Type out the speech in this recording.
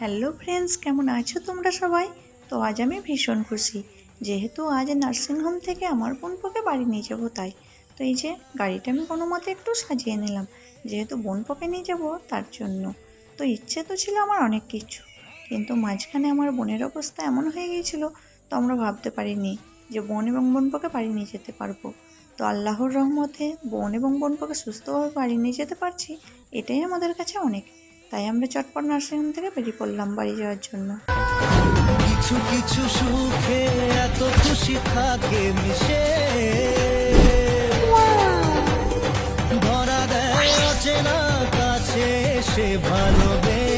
Hello friends, কেমন আছো তোমরা সবাই? তো আজ আমি ভীষণ খুশি, যেহেতু আজ নার্সিংহোম থেকে আমার বোনপোকে বাড়ি নিয়ে যাবো তাই। তো এই যে গাড়িটা আমি কোনো মতে একটু সাজিয়ে নিলাম, যেহেতু বোনপোকে নিয়ে যাবো তার জন্য। তো ইচ্ছে তো ছিল আমার অনেক কিছু, কিন্তু মাঝখানে আমার বোনের অবস্থা এমন হয়ে গিয়েছিল, তো আমরা ভাবতে পারিনি যে বোন এবং বোনপোকে বাড়ি নিয়ে যেতে পারবো। তো আল্লাহর রহমতে বোন এবং বোনপোকে সুস্থভাবে বাড়ি নিয়ে যেতে পারছি, এটাই আমাদের কাছে অনেক। তাই আমরা চটপট নার্সিংহোম থেকে বেরিয়ে পড়লাম বাড়ি যাওয়ার জন্য। কিছু কিছু সুখে এত খুশি থাকে মিশে, ধরা দেয় অচেনা কাছে সে ভালোবেসে।